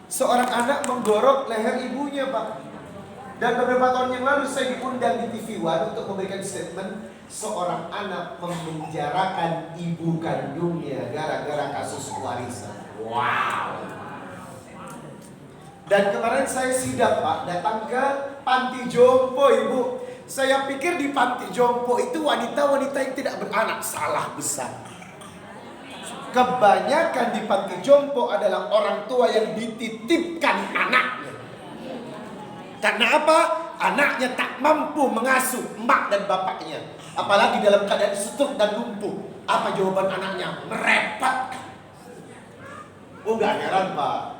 Seorang anak menggorok leher ibunya, Pak. Dan beberapa tahun yang lalu saya diundang di TV One untuk memberikan statement. Seorang anak memenjarakan ibu kandungnya gara-gara kasus warisan. Wow. Dan kemarin saya sidak, Pak, datang ke panti jompo, Ibu. Saya pikir di panti jompo itu wanita-wanita yang tidak beranak. Salah besar. Kebanyakan di panti jompo adalah orang tua yang dititipkan anaknya. Karena apa? Anaknya tak mampu mengasuh emak dan bapaknya. Apalagi dalam keadaan stroke dan lumpuh. Apa jawaban anaknya? Merepotkan. Oh, gak heran, Pak.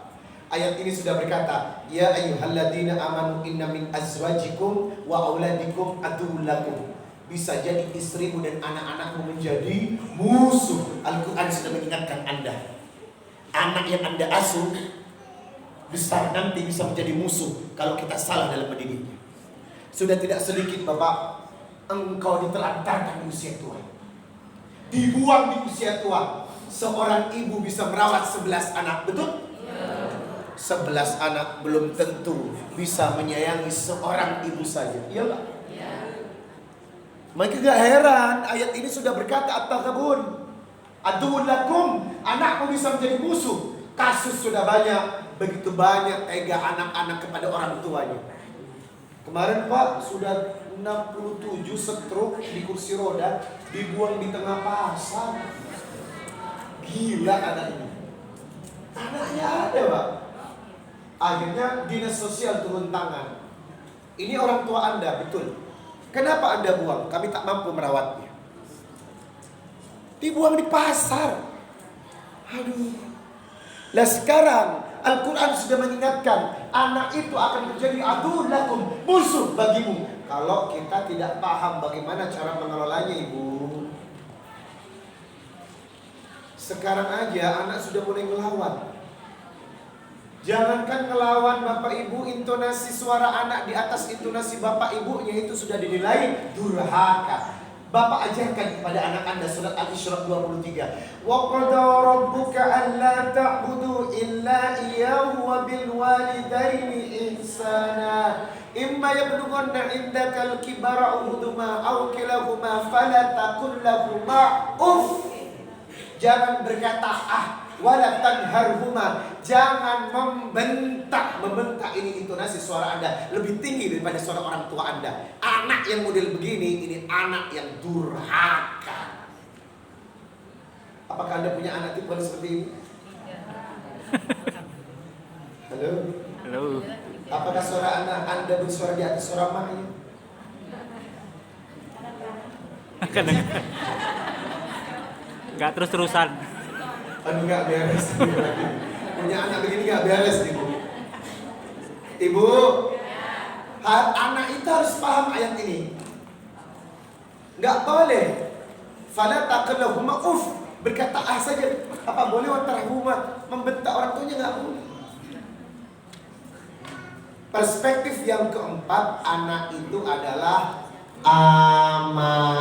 Ayat ini sudah berkata, ya ayyuhalladzina amanu inna min azwajikum wa auladikum aduwwun lakum. Bisa jadi istrimu dan anak-anakmu menjadi musuh. Al-Quran sudah mengingatkan Anda. Anak yang Anda asuh besar nanti bisa menjadi musuh kalau kita salah dalam mendidiknya. Sudah tidak sedikit, Bapak, engkau ditelantarkan di usia tua, dibuang di usia tua. Seorang ibu bisa merawat 11 anak, betul? 11 anak belum tentu bisa menyayangi seorang ibu saja. Iya Pak? Maka gak heran ayat ini sudah berkata at-takabun aduwwun lakum, anakmu bisa menjadi musuh. Kasus sudah banyak, begitu banyak tega anak-anak kepada orang tuanya. Kemarin Pak sudah 67 stroke di kursi roda, dibuang di tengah pasar. Gila anaknya. Anaknya ada, Pak. Akhirnya dinas sosial turun tangan. Ini orang tua Anda, betul. Kenapa Anda buang? Kami tak mampu merawatnya. Dibuang di pasar. Aduh. Lah sekarang Al-Quran sudah mengingatkan, anak itu akan menjadi aduwwun lakum, musuh bagimu. Kalau kita tidak paham bagaimana cara mengelolanya, Ibu. Sekarang aja anak sudah mulai ngelawan. Jangankan ngelawan Bapak Ibu, intonasi suara anak di atas intonasi Bapak Ibunya itu sudah dinilai durhaka. Bapak ajarkan kepada anak Anda surat Al-Isra 23. Wa qada rabbuka alla ta'budu illa iyyahu wa bil walidaini ihsana. Imma yablughanna 'indaka al-kibara ahaduhuma aw kilahuma fala taqul lahumā uff. Jangan berkata wala tanharhuma, jangan membentak. Membentak ini intonasi suara Anda lebih tinggi daripada suara orang tua Anda. Anak yang model begini, ini anak yang durhaka. Apakah Anda punya anak tipe seperti ini? Halo? Halo. Apakah suara anak Anda bersuara di atas suara maknya? Nggak terus-terusan. Aduh, nggak beres. Punya anak begini nggak beres, Ibu. Ibu, anak itu harus paham ayat ini. Nggak boleh. Fala taqul lahumā uff, berkata saja. Apa boleh wa tarhumā, membentak orang tuanya? Nggak boleh. Perspektif yang keempat, anak itu adalah amanah.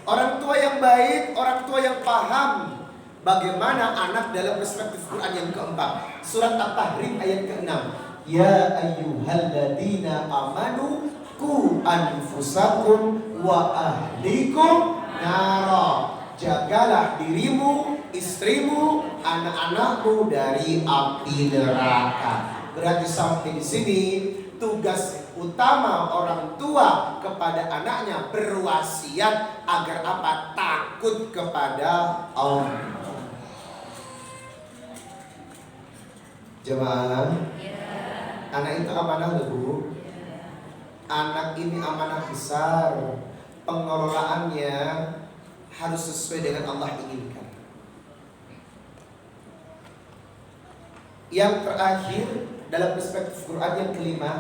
Orang tua yang baik, orang tua yang paham bagaimana anak dalam perspektif Quran yang keempat. Surat At-Tahrim ayat ke-6. Ya ayyuhalladzina amanu qu anfusakum wa ahlikum nara. Jagalah dirimu, istrimu, anak-anakmu dari api neraka. Berarti sampai di sini tugas utama orang tua kepada anaknya berwasiat agar apa? Takut kepada Allah. Jemaah, anak itu amanah loh, Bu. Anak ini amanah besar. Pengelolaannya harus sesuai dengan Allah inginkan. Yang terakhir dalam perspektif Quran yang kelima,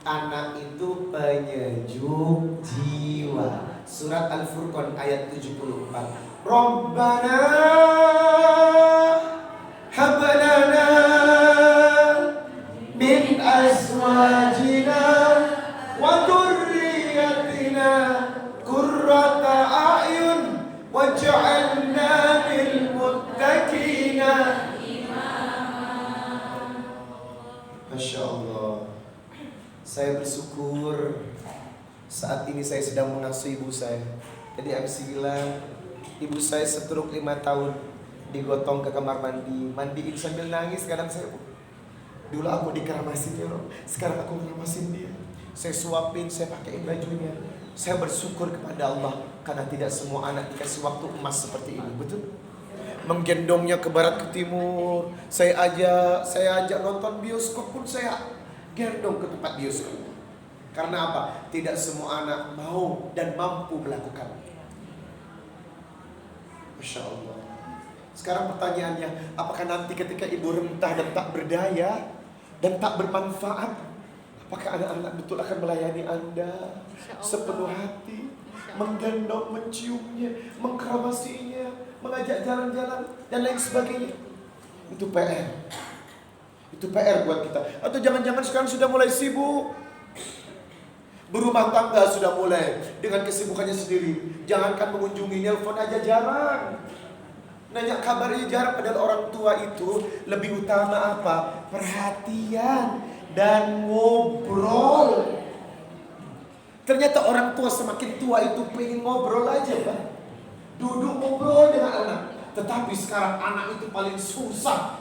anak itu penyejuk jiwa. Surat Al-Furqan ayat 74. Rabbana hab lana min azwajina wa dhurriyyatina qurrata a'yun waj'alna lil muttaqina Masya Allah. Saya bersyukur saat ini saya sedang mengasuh ibu saya. Jadi MC bilang, ibu saya stroke 5 tahun, digotong ke kamar mandi, mandiin sambil nangis. Kadang saya, dulu aku dikeramasin ya, sekarang aku keramasin dia. Saya suapin, saya pakaiin bajunya. Saya bersyukur kepada Allah karena tidak semua anak dikasih waktu emas seperti ini, betul? Menggendongnya ke barat ke timur. Saya ajak nonton bioskop pun saya gendong ke tempat bioskop. Karena apa? Tidak semua anak mau dan mampu melakukan. Masya Allah. Sekarang pertanyaannya, apakah nanti ketika ibu rentah dan tak berdaya dan tak bermanfaat, apakah anak-anak betul akan melayani Anda sepenuh hati, menggendong, menciumnya, mengkeramasinya, mengajak jalan-jalan dan lain sebagainya? Itu PR. Itu PR buat kita. Atau jangan-jangan sekarang sudah mulai sibuk, berumah tangga sudah mulai dengan kesibukannya sendiri. Jangankan mengunjungi, nelpon aja jarang, nanya kabarnya jarang. Padahal orang tua itu lebih utama apa? Perhatian dan ngobrol. Ternyata orang tua semakin tua itu pengen ngobrol aja, Pak. Duduk ngobrol dengan anak. Tetapi sekarang anak itu paling susah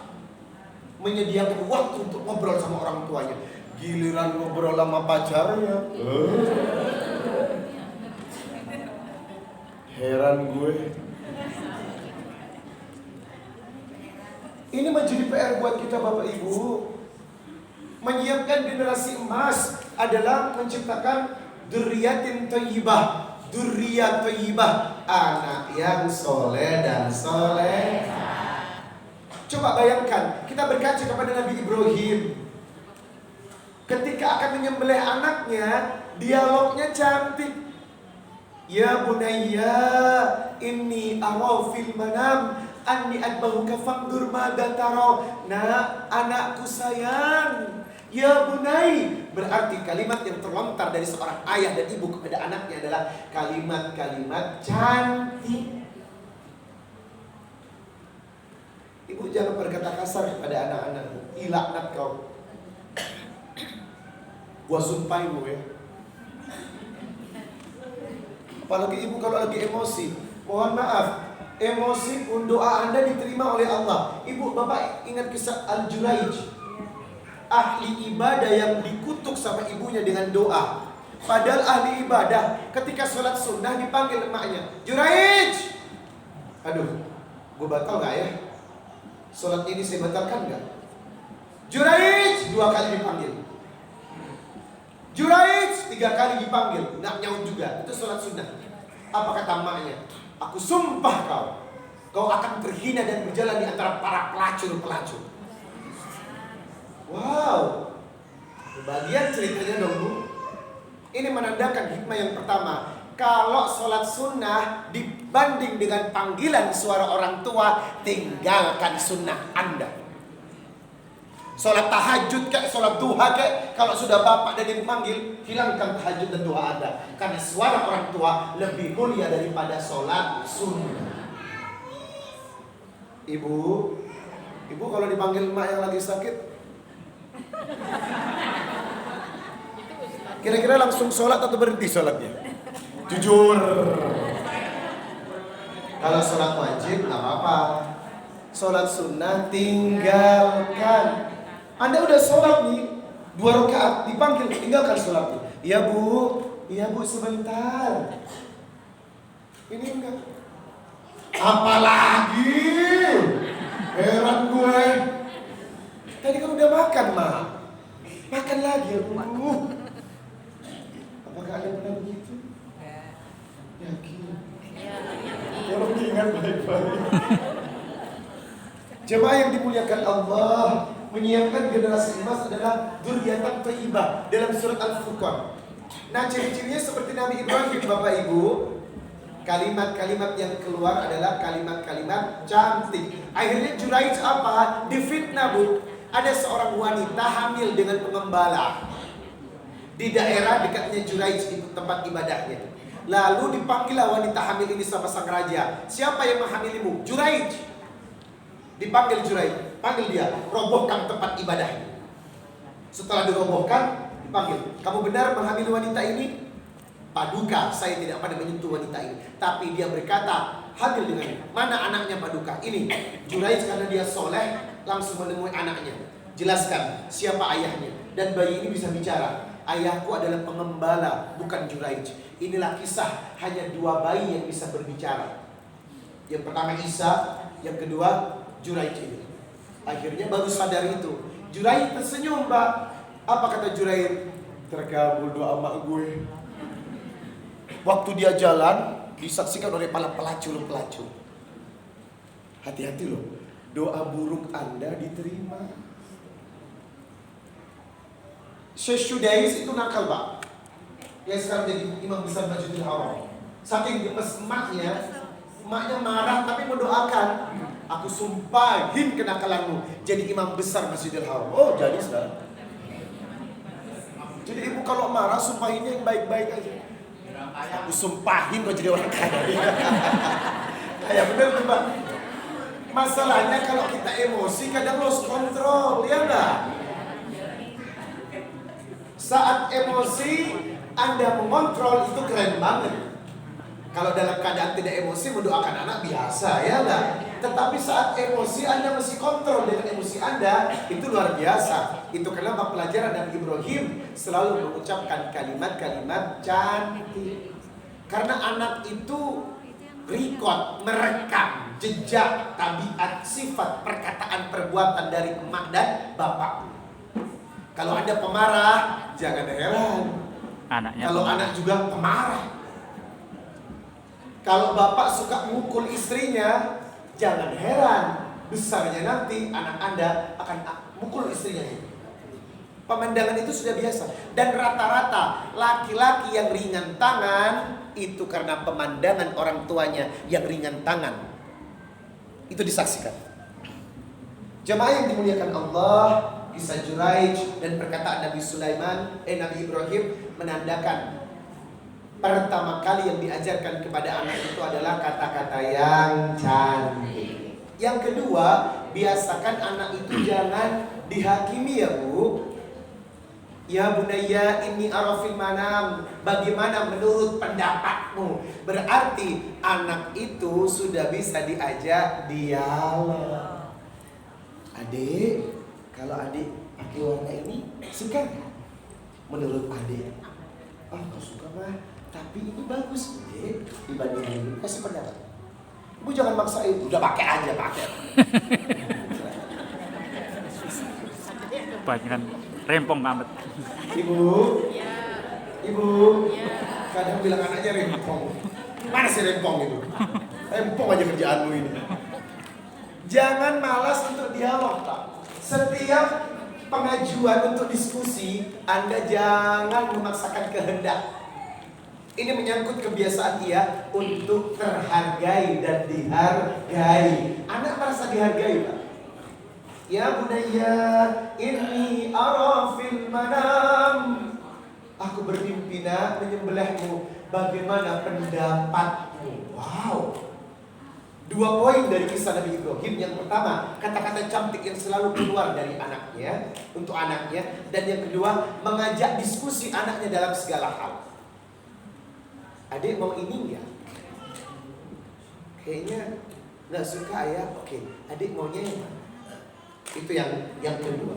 menyediakan waktu untuk ngobrol sama orang tuanya. Giliran ngobrol sama pacarnya, heran gue. Ini menjadi PR buat kita Bapak Ibu. Menyiapkan generasi emas adalah menciptakan dzurriyyatin thayyibah, dzurriyyah thayyibah, anak yang soleh dan soleh. Coba bayangkan, kita berkaca kepada Nabi Ibrahim. Ketika akan menyembelih anaknya, dialognya cantik. Ya bunayya, inni ara fil manam anni adbahuka fandur madza tara. Nah, anakku sayang. Ya bunai, berarti kalimat yang terlontar dari seorang ayah dan ibu kepada anaknya adalah kalimat-kalimat cantik. Ibu jangan berkata kasar kepada anak-anakmu. Ilaknat kau. Gua sumpah ibu ya. Apalagi ibu kalau lagi emosi, mohon maaf, emosi pun doa Anda diterima oleh Allah. Ibu, bapak ingat kisah Al-Juraij, ahli ibadah yang dikutuk sama ibunya dengan doa. Padahal ahli ibadah ketika sholat sunnah dipanggil emaknya, Juraij. Aduh, gue batal gak ya? Sholat ini saya batalkan gak? Juraij, 2 kali dipanggil. Juraij, 3 kali dipanggil, nggak nyaut juga. Itu sholat sunnah. Apa kata emaknya? Aku sumpah kau akan terhina dan berjalan di antara para pelacur-pelacur. Wow, kebahagiaan ceritanya dong Bu. Ini menandakan hikmah yang pertama. Kalau sholat sunnah dibanding dengan panggilan suara orang tua, tinggalkan sunnah Anda. Sholat tahajud kayak sholat duha kayak, kalau sudah bapak dan ibu manggil, hilangkan tahajud dan duha Anda. Karena suara orang tua lebih mulia daripada sholat sunnah. Ibu kalau dipanggil emak yang lagi sakit, kira-kira langsung sholat atau berhenti sholatnya? Jujur. Kalau sholat wajib nggak apa-apa. Sholat sunnah tinggalkan. Anda udah sholat nih 2 rakaat, dipanggil, tinggalkan sholatnya. Iya bu sebentar. Ini enggak. Apalagi? Heran gue. Tadi kan udah makan Mak. Makan lagi Apakah ada pernah begitu? Yakin. Tolong diingat baik-baik. Jemaah yang dimuliakan Allah, menyiapkan generasi emas adalah dzurriyyatan thayyibah dalam surat Al-Furqan. Nah, ciri-cirinya seperti Nabi Ibrahim Bapak Ibu. Kalimat-kalimat yang keluar adalah kalimat-kalimat cantik. Akhirnya Juraij apa? Difitnah Bu. Ada seorang wanita hamil dengan pengembala di daerah dekatnya Juraij, itu tempat ibadahnya. Lalu dipanggillah wanita hamil ini sama sang raja. Siapa yang menghamilimu? Juraij. Dipanggil Juraij, panggil dia, robohkan tempat ibadahnya. Setelah dirobohkan, dipanggil, kamu benar menghamili wanita ini? Paduka, saya tidak pandai menyentuh wanita ini. Tapi dia berkata, hamil dengan mana anaknya Paduka? Ini Juraij karena dia soleh langsung menemui anaknya. Jelaskan siapa ayahnya. Dan bayi ini bisa bicara. Ayahku adalah pengembala, bukan Juraij. Inilah kisah hanya 2 bayi yang bisa berbicara. Yang pertama Isa, yang kedua Juraij ini. Akhirnya baru sadar itu. Juraij tersenyum, Mbak. Apa kata Juraij? Terkabul doa emak gue. Waktu dia jalan disaksikan oleh para pelacur-pelacur. Hati-hati loh, doa buruk Anda diterima. Syekh Sudais itu nakal, Pak. Dia sekarang jadi imam besar Masjidil Haram. Saking gemes emaknya marah tapi mendoakan. Aku sumpahin kenakalanmu jadi imam besar Masjidil Haram. Oh, jadi sekarang. Jadi ibu kalau marah sumpahinnya yang baik-baik aja. Aku sumpahin kau jadi orang kaya. Kayak bener tuh, Pak. Masalahnya kalau kita emosi kadang lost control, ya enggak? Saat emosi Anda mengontrol itu keren banget. Kalau dalam keadaan tidak emosi mendoakan anak biasa, ya enggak? Tetapi saat emosi Anda mesti kontrol dengan emosi Anda, itu luar biasa. Itu kenapa pelajaran Nabi Ibrahim selalu mengucapkan kalimat-kalimat cantik. Karena anak itu record, merekam jejak, tabiat, sifat, perkataan, perbuatan dari emak dan bapak. Kalau Anda pemarah, jangan heran. Kalau anak juga pemarah. Kalau bapak suka mukul istrinya, jangan heran. Besarnya nanti anak Anda akan mukul istrinya. Pemandangan itu sudah biasa. Dan rata-rata laki-laki yang ringan tangan itu karena pemandangan orang tuanya yang ringan tangan. Itu disaksikan. Jemaah yang dimuliakan Allah, kisah Juraij dan perkataan Nabi Ibrahim menandakan pertama kali yang diajarkan kepada anak itu adalah kata-kata yang cantik. Yang kedua, biasakan anak itu jangan dihakimi, ya Bu. Ya bunayya inni arafil manam. Bagaimana menurut pendapatmu? Berarti anak itu sudah bisa diajak dialog. Adik, kalau adik pakai warna ini suka nggak? Menurut adik, oh kau suka mah, tapi ini bagus deh dibanding ini. Kasih pendapat. Ibu jangan maksain, udah pakai aja, pakai. Banyak rempong banget. Ibu, Ibu, kadang bilang anaknya rempong. Mana sih rempong itu? Rempong aja kerjaanmu ini. Jangan malas untuk dialog, Pak. Setiap pengajuan untuk diskusi, Anda jangan memaksakan kehendak. Ini menyangkut kebiasaan ia untuk terhargai dan dihargai. Anak merasa dihargai, Pak. Ya bunayya inni ara fil manam. Aku bermimpi nak menyembelihmu. Bagaimana pendapatmu? Wow. 2 poin dari kisah Nabi Ibrahim. Yang pertama, kata-kata cantik yang selalu keluar dari anaknya untuk anaknya. Dan yang kedua, mengajak diskusi anaknya dalam segala hal. Adik mau ini enggak? Kayaknya nggak suka ya. Oke, adik maunya yang mana? Itu yang kedua.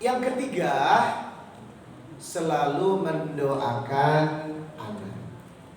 Yang ketiga, selalu mendoakan anak.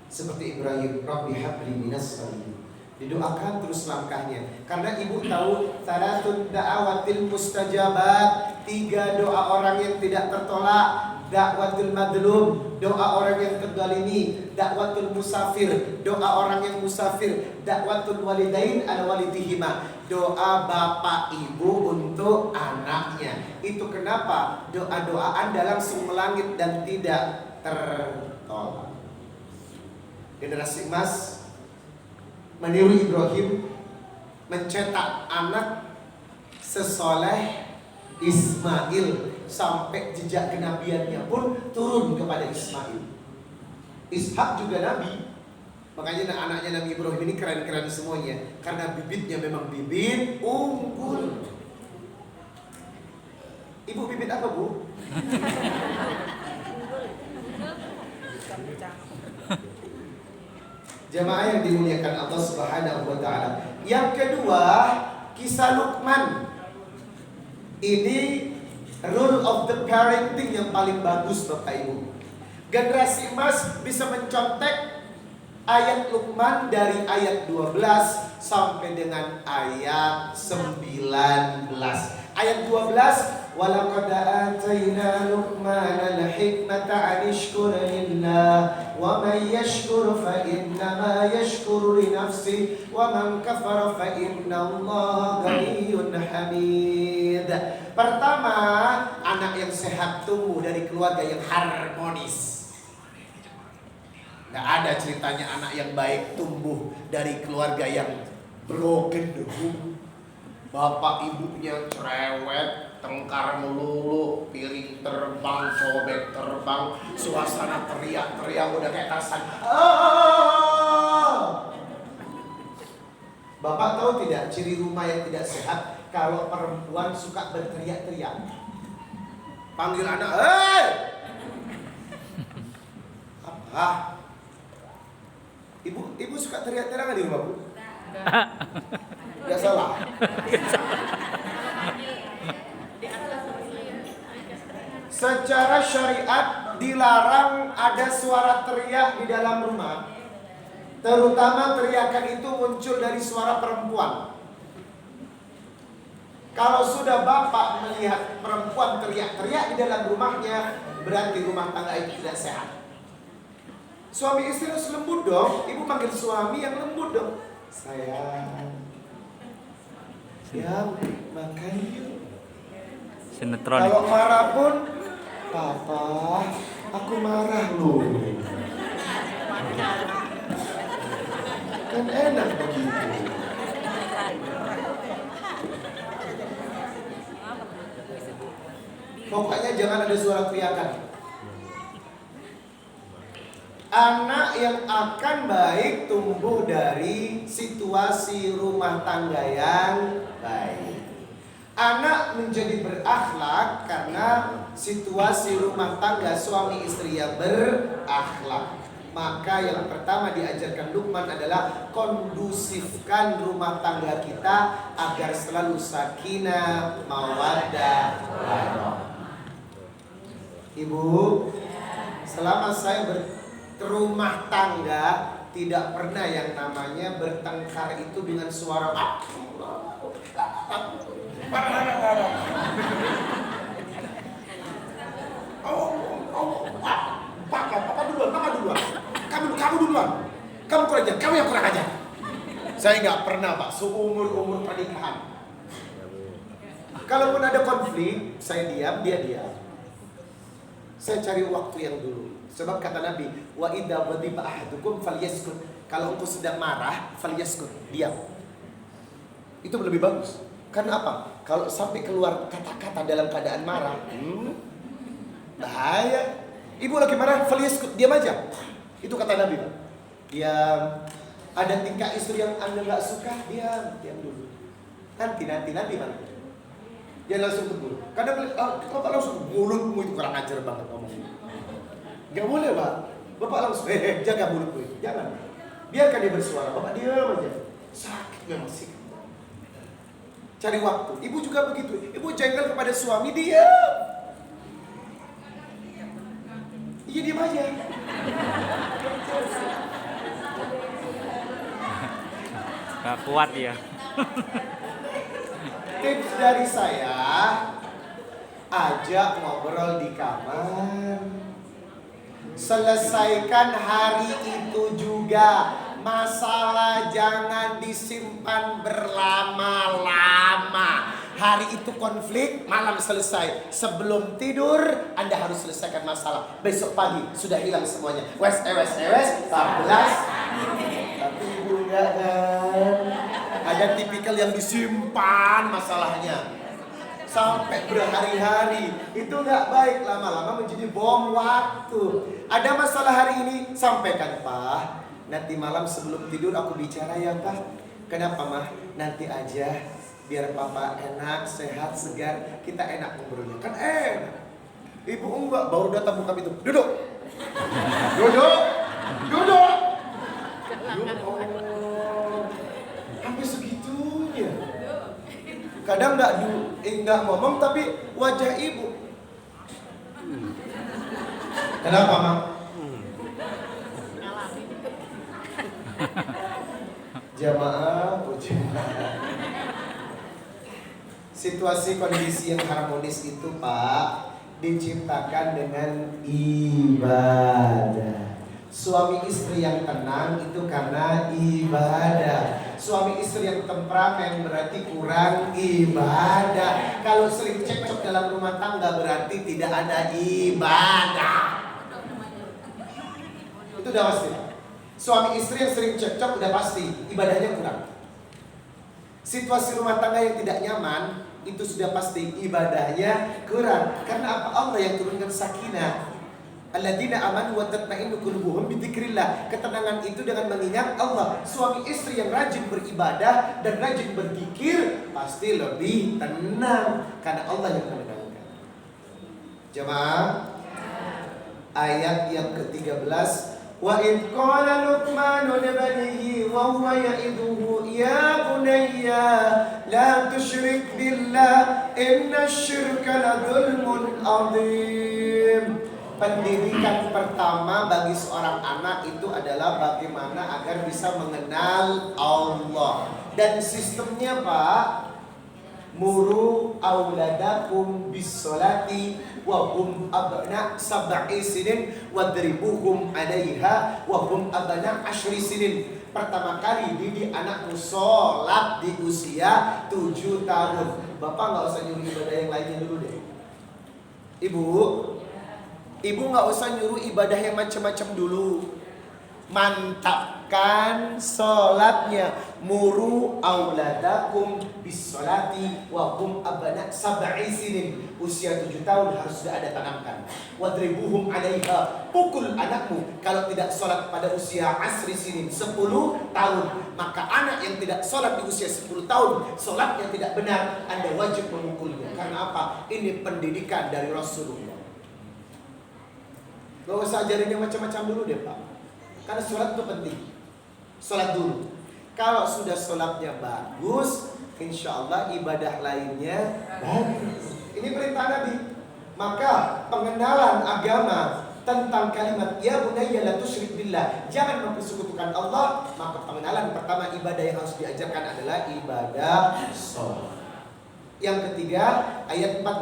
Seperti Ibrahim, Rabbi habli minas sholihin. Didoakan terus langkahnya. Karena ibu tahu salatun da'awatil mustajabat, 3 doa orang yang tidak tertolak. Dakwatul madlum, doa orang yang terzalimi. Dakwatul musafir, doa orang yang musafir. Dakwatul walidain ala walidihima, doa bapak ibu untuk anaknya. Itu kenapa doa-doa Anda langsung melangit dan tidak tertolak. Generasi emas meniru Ibrahim, mencetak anak sesoleh Ismail, sampai jejak kenabiannya pun turun kepada Ismail. Ishak juga nabi. Makanya anaknya Nabi Ibrahim ini keren-keren semuanya, karena bibitnya memang bibit unggul. Ibu bibit apa, Bu? Jamaah yang dimuliakan Allah Subhanahu wa taala. Yang kedua, kisah Luqman. Ini rule of the parenting yang paling bagus Bapak Ibu. Generasi emas bisa mencontek ayat Luqman dari ayat 12 sampai dengan ayat 19. Ayat 12, walaqad atayna Luqmana al-hikmata an yashkur lillah wa man yashkur fa innama yashkuru li nafsihi wa man kafara fa innallaha ghaniyyun hamid. Pertama, anak yang sehat tumbuh dari keluarga yang harmonis. Nggak ada ceritanya anak yang baik tumbuh dari keluarga yang broken the home. Bapak ibunya cerewet, tengkar melulu, piring terbang, cobek terbang, suasana teriak-teriak udah kayak tasan. Bapak tahu tidak ciri rumah yang tidak sehat? Kalau perempuan suka berteriak-teriak. Panggil anak, hei! Apa? Ibu suka teriak-teriak nggak di rumah, Bu? Nggak salah. Secara syariat dilarang ada suara teriak di dalam rumah. Terutama teriakan itu muncul dari suara perempuan. Kalau sudah bapak melihat perempuan teriak-teriak di dalam rumahnya, berarti rumah tangga itu tidak sehat. Suami istri harus lembut dong. Ibu panggil suami yang lembut dong. Sayang, ya makan yuk. Sinetron. Kalau marah pun, papa, aku marah loh. Kan enak begitu. Pokoknya jangan ada suara teriakan. Anak yang akan baik tumbuh dari situasi rumah tangga yang baik. Anak menjadi berakhlak karena situasi rumah tangga suami istri yang berakhlak. Maka yang pertama diajarkan Luqman adalah kondusifkan rumah tangga kita agar selalu sakinah, mawaddah, warahmah. Ibu, selama saya berumah tangga tidak pernah yang namanya bertengkar itu dengan suara Papa duluan. Kamu duluan. Kamu kurang ajar, kamu yang kurang ajar. Saya nggak pernah, Pak, seumur pernikahan. Kalaupun ada konflik, saya diam, dia diam. Saya cari waktu yang dulu. Sebab kata Nabi, wa idza ghadiba ahadukum falyaskut. Kalau engkau sedang marah, falyaskut, diam. Itu lebih bagus. Karena apa? Kalau sampai keluar kata-kata dalam keadaan marah, bahaya. Ibu lagi marah, falyaskut, diam aja. Itu kata Nabi, Pak. Diam. Ada tingkah istri yang Anda nggak suka, diam dulu. Nanti Bang. Dia langsung tegur. Kadang Bapak langsung, mulutmu itu kurang ajar banget ngomongnya. Gak boleh, Pak. Bapak langsung, jaga mulutmu itu. Jangan. Biarkan dia bersuara. Bapak diam aja. Sakit memang sih. Cari waktu. Ibu juga begitu. Ibu jengkel kepada suami, diam. Iya, diam aja. Gak kuat ya. Tips dari saya, ajak ngobrol di kamar. Selesaikan hari itu juga. Masalah jangan disimpan berlama-lama. Hari itu konflik, malam selesai. Sebelum tidur, Anda harus selesaikan masalah. Besok pagi sudah hilang semuanya. Wes, 14. Tapi ibu enggak kan? Ada tipikal yang disimpan masalahnya sampai berhari-hari. Itu enggak baik, lama-lama menjadi bom waktu. Ada masalah hari ini, sampaikan, Pak. Nanti malam sebelum tidur aku bicara ya, Pak. Kenapa, Mah? Nanti aja. Biar papa enak, sehat, segar, kita enak ngobrolnya. Kan enak. Ibu enggak, baru datang buka pintu. Duduk. Duduk. Duduk. Ya Allah. Sampai segitunya. Kadang enggak ngomong tapi wajah ibu. Kenapa, Mak? Jamaah, situasi kondisi yang harmonis itu, Pak, diciptakan dengan ibadah. Suami istri yang tenang itu karena ibadah. Suami istri yang temperamen berarti kurang ibadah. Kalau sering cekcok dalam rumah tangga berarti tidak ada ibadah. Itu udah pasti. Suami istri yang sering cekcok udah pasti ibadahnya kurang. Situasi rumah tangga yang tidak nyaman itu sudah pasti ibadahnya kurang. Karena apa? Allah yang turunkan sakinah. Alladzina amanu wa tatma'innu qulubuhum bidzikrillah. Ketenangan itu dengan mengingat Allah. Suami istri yang rajin beribadah dan rajin berzikir pasti lebih tenang karena Allah yang menenangkan. Jemaah, ayat yang ke-13, wa id qala luqmanu li banihi wa huwa ya'iduhu ya bunayya la tusyrik billah innasyirka la dzulmun 'adzim. Pendidikan pertama bagi seorang anak itu adalah bagaimana agar bisa mengenal Allah. Dan sistemnya, Pak, muru auladakum bis-sholati wa hum abna sab'i sinin wadribuhum 'alaiha wa hum abna 10 sinin. Pertama kali didik anakmu sholat di usia 7 tahun. Bapak nggak usah nyuruh ibadah yang lainnya dulu deh. Ibu nggak usah nyuruh ibadah yang macam-macam dulu. Mantapkan sholatnya. Muru auladakum bis-sholati wa hum abna sab'i sinin. Usia 7 tahun harus sudah ada tanamkan. Wadribuhum 'alaiha. Pukul anakmu kalau tidak sholat pada usia 10 sinin, 10 tahun. Maka anak yang tidak sholat di usia 10 tahun, sholatnya tidak benar, Anda wajib memukulnya. Karena apa? Ini pendidikan dari Rasulullah. Gak usah ajarin yang macam-macam dulu deh, Pak. Karena sholat itu penting. Sholat dulu. Kalau sudah sholatnya bagus, insya Allah ibadah lainnya bagus. Ini perintah Nabi. Maka pengenalan agama tentang kalimat ya bunayya la tusyrik billah, jangan mempersekutukan Allah. Maka pengenalan pertama ibadah yang harus diajarkan adalah ibadah sholat. Yang ketiga, ayat 14.